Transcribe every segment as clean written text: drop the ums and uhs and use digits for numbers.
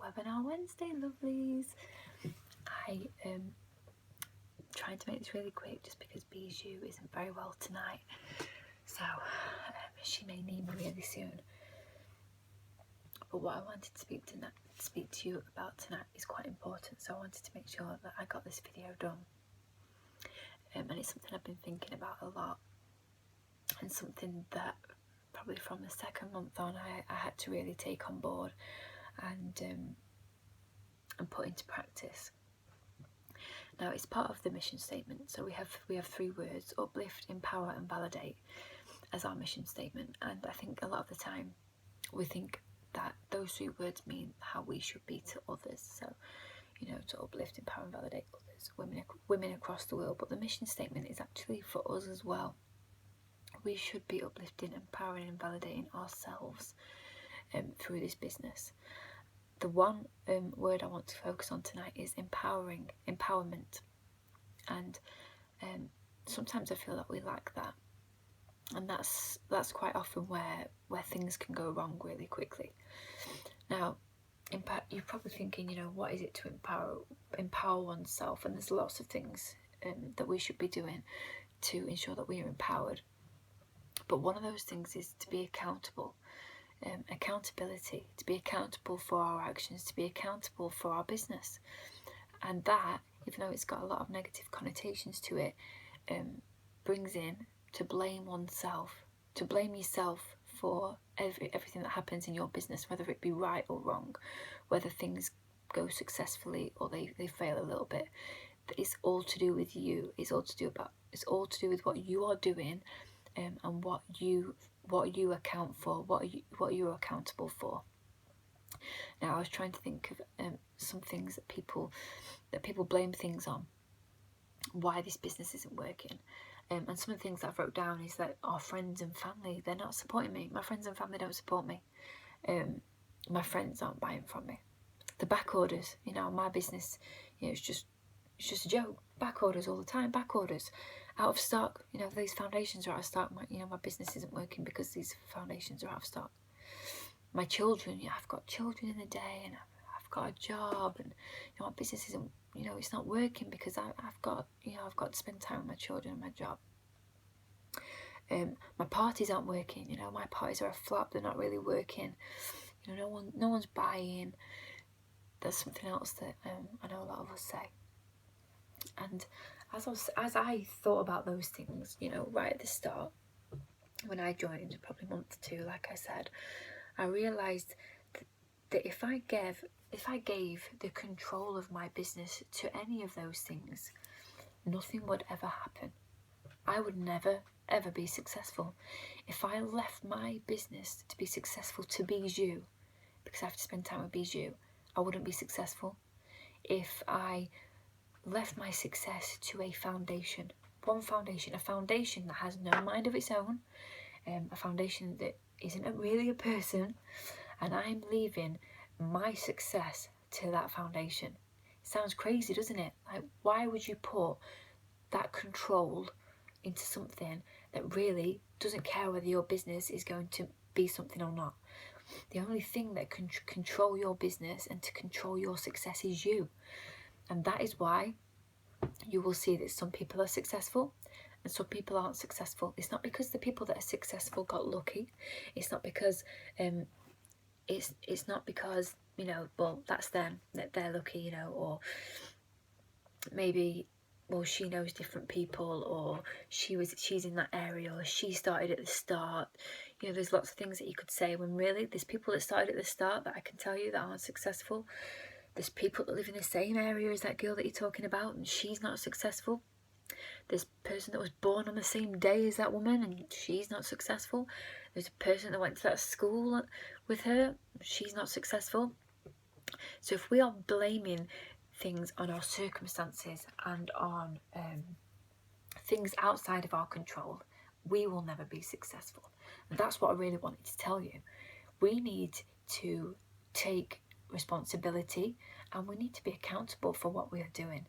Webinar Wednesday, lovelies. I am trying to make this really quick just because Bijou isn't very well tonight, so she may need me really soon. But what I wanted to speak to you about tonight is quite important, so I wanted to make sure that I got this video done. And it's something I've been thinking about a lot, and something that probably from the second month on I had to really take on board and put into practice. Now, it's part of the mission statement, so we have 3 words: uplift, empower and validate as our mission statement. And I think a lot of the time we think that those 3 words mean how we should be to others, so to uplift, empower and validate others, women across the world. But the mission statement is actually for us as well. We should be uplifting, empowering and validating ourselves through this business. The one word I want to focus on tonight is empowerment. And sometimes I feel that we lack that, and that's quite often where things can go wrong really quickly. Now, you're probably thinking, what is it to empower oneself? And there's lots of things that we should be doing to ensure that we are empowered. But one of those things is to be accountable. Accountability, to be accountable for our actions, to be accountable for our business. And that, even though it's got a lot of negative connotations to it, brings in to blame oneself, to blame yourself for everything that happens in your business, whether it be right or wrong, whether things go successfully or they fail a little bit. It's all to do with you. It's all to do with what you are doing, and what you account for, what you're accountable for. Now, I was trying to think of some things that people blame things on, why this business isn't working. And some of the things that I've wrote down is that our friends and family, they're not supporting me. My friends and family don't support me. My friends aren't buying from me. The back orders, my business, it's just a joke. Back orders all the time, back orders. Out of stock, these foundations are out of stock. My business isn't working because these foundations are out of stock. My children, I've got children in the day, and I've got a job, and my business isn't, it's not working because I've got to spend time with my children and my job. My parties aren't working. My parties are a flop. They're not really working. No one's buying. There's something else that I know a lot of us say. And as I thought about those things, right at the start, when I joined, probably month 2, like I said, I realised that if I gave the control of my business to any of those things, nothing would ever happen. I would never, ever be successful. If I left my business to be successful to Bijou, because I have to spend time with Bijou, I wouldn't be successful. If I left my success to a foundation, a foundation that has no mind of its own, a foundation that isn't really a person, and I'm leaving my success to that foundation. It sounds crazy, doesn't it? Like, why would you put that control into something that really doesn't care whether your business is going to be something or not? The only thing that can control your business and to control your success is you. And that is why you will see that some people are successful and some people aren't successful. It's not because the people that are successful got lucky. It's not because it's not because well, that's them, that they're lucky, or maybe, well, she knows different people, or she's in that area, or she started at the start. There's lots of things that you could say, when really there's people that started at the start that I can tell you that aren't successful. There's people that live in the same area as that girl that you're talking about, and she's not successful. There's a person that was born on the same day as that woman, and she's not successful. There's a person that went to that school with her, she's not successful. So if we are blaming things on our circumstances and on things outside of our control, we will never be successful. And that's what I really wanted to tell you. We need to take responsibility, and we need to be accountable for what we are doing,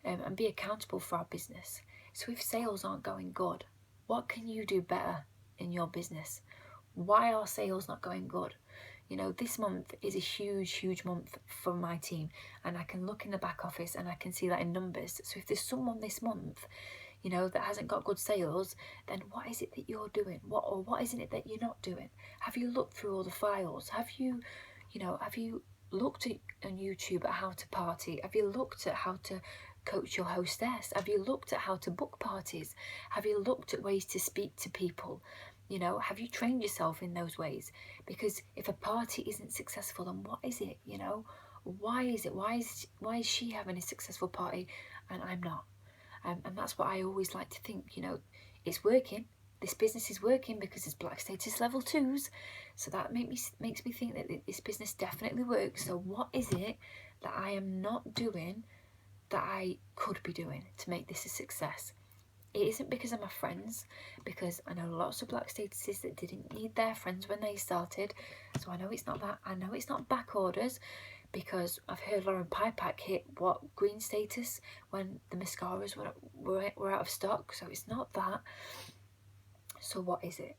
and be accountable for our business. So if sales aren't going good, what can you do better in your business? Why are sales not going good? You know, this month is a huge month for my team, and I can look in the back office and I can see that in numbers. So if there's someone this month, you know, that hasn't got good sales, then what is it that you're doing? What isn't it that you're not doing? Have you looked through all the files? Have you looked at on YouTube at how to party? Have you looked at how to coach your hostess? Have you looked at how to book parties? Have you looked at ways to speak to people? You know, have you trained yourself in those ways? Because if a party isn't successful, then what is it? You know, why is it? Why is she having a successful party and I'm not? And that's what I always like to think. You know, it's working. This business is working because it's black status level 2s. So that makes me think that this business definitely works. So what is it that I am not doing that I could be doing to make this a success? It isn't because of my friends, because I know lots of black statuses that didn't need their friends when they started. So I know it's not that. I know it's not back orders, because I've heard Lauren Pipak hit green status when the mascaras were out of stock. So it's not that. So what is it?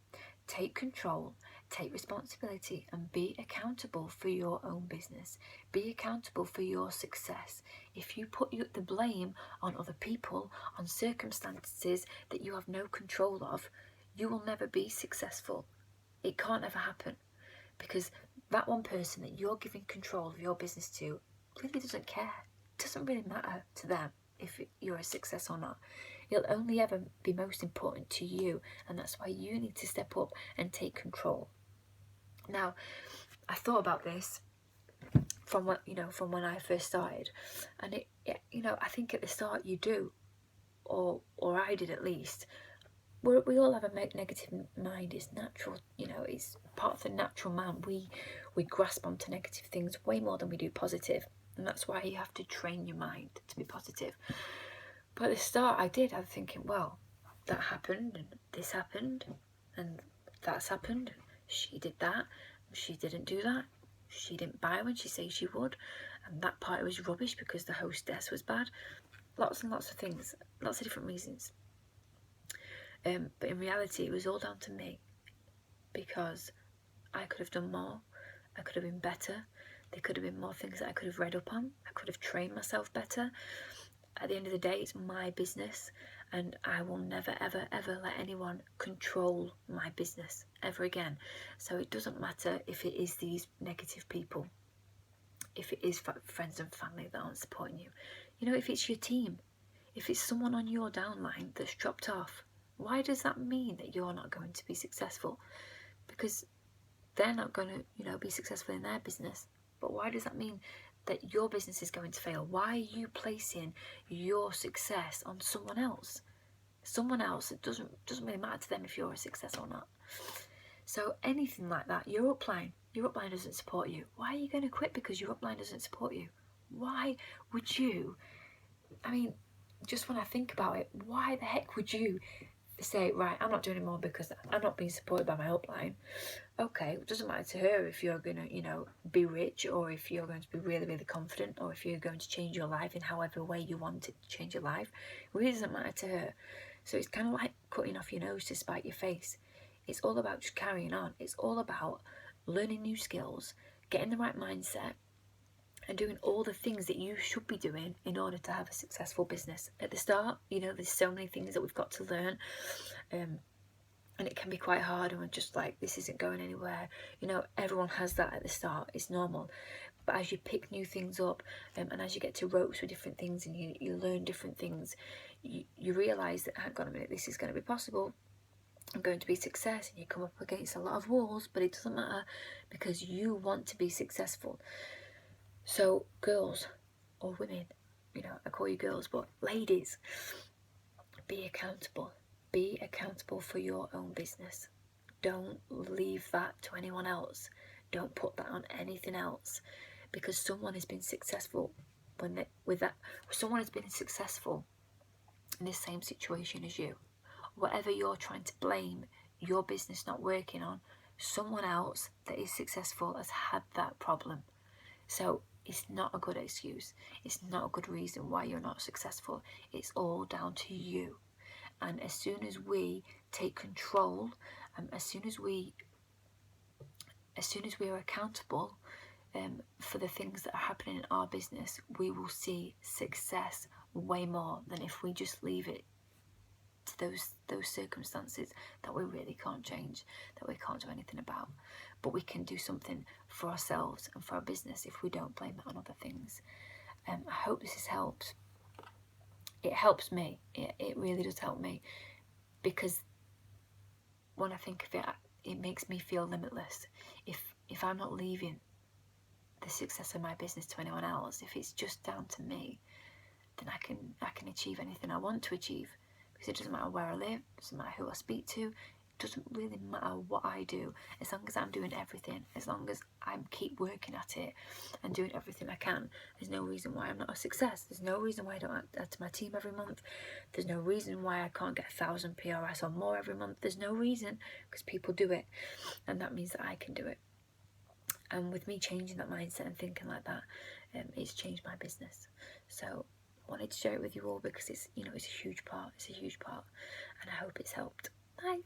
Take control, take responsibility, and be accountable for your own business. Be accountable for your success. If you put the blame on other people, on circumstances that you have no control of, you will never be successful. It can't ever happen, because that one person that you're giving control of your business to really doesn't care. It doesn't really matter to them if you're a success or not. It'll only ever be most important to you, and that's why you need to step up and take control. Now, I thought about this from when I first started, and I think at the start you do, or I did at least. We all have a negative mind. It's natural, it's part of the natural man. We grasp onto negative things way more than we do positive, and that's why you have to train your mind to be positive. But at the start I was thinking, well, that happened and this happened and that's happened. She did that, she didn't do that, she didn't buy when she said she would, and that party was rubbish because the hostess was bad. Lots and lots of things, lots of different reasons. But in reality it was all down to me, because I could have done more, I could have been better, there could have been more things that I could have read up on, I could have trained myself better. At the end of the day, it's my business, and I will never ever let anyone control my business ever again. So it doesn't matter if it is these negative people, if it is friends and family that aren't supporting you, if it's your team, if it's someone on your downline that's dropped off. Why does that mean that you're not going to be successful? Because they're not going to be successful in their business. But why does that mean that your business is going to fail? Why are you placing your success on someone else? Someone else, it doesn't really matter to them if you're a success or not. So anything like that, your upline doesn't support you. Why are you going to quit because your upline doesn't support you? Why would you? I mean, just when I think about it, why the heck would you say, right, I'm not doing it more because I'm not being supported by my upline? Okay, it doesn't matter to her if you're going to, be rich, or if you're going to be really, really confident, or if you're going to change your life in however way you want it to change your life. It really doesn't matter to her. So it's kind of like cutting off your nose to spite your face. It's all about just carrying on. It's all about learning new skills, getting the right mindset, and doing all the things that you should be doing in order to have a successful business. At the start, there's so many things that we've got to learn. And it can be quite hard, and we're just like, this isn't going anywhere. Everyone has that at the start. It's normal. But as you pick new things up, and as you get to ropes with different things, and you learn different things, you realise that, hang on a minute, this is going to be possible. I'm going to be success, and you come up against a lot of walls, but it doesn't matter, because you want to be successful. So girls, or women, I call you girls, but ladies, be accountable. Be accountable for your own business. Don't leave that to anyone else. Don't put that on anything else, because someone has been successful someone has been successful in the same situation as you. Whatever you're trying to blame your business not working on, someone else that is successful has had that problem. So it's not a good excuse. It's not a good reason why you're not successful. It's all down to you. And as soon as we take control, as soon as we as soon as we are accountable for the things that are happening in our business, we will see success way more than if we just leave it to those circumstances that we really can't change, that we can't do anything about. But we can do something for ourselves and for our business if we don't blame it on other things. I hope this has helped. It helps me. It really does help me, because when I think of it, it makes me feel limitless. If I'm not leaving the success of my business to anyone else, if it's just down to me, then I can achieve anything I want to achieve, because it doesn't matter where I live, it doesn't matter who I speak to, it doesn't really matter what I do, as long as I'm doing everything, as long as I keep working at it and doing everything I can. There's no reason why I'm not a success. There's no reason why I don't add to my team every month. There's no reason why I can't get 1,000 PRS or more every month. There's no reason, because people do it, and that means that I can do it. And with me changing that mindset and thinking like that, it's changed my business. So I wanted to share it with you all, because it's, it's a huge part. It's a huge part, and I hope it's helped. Bye.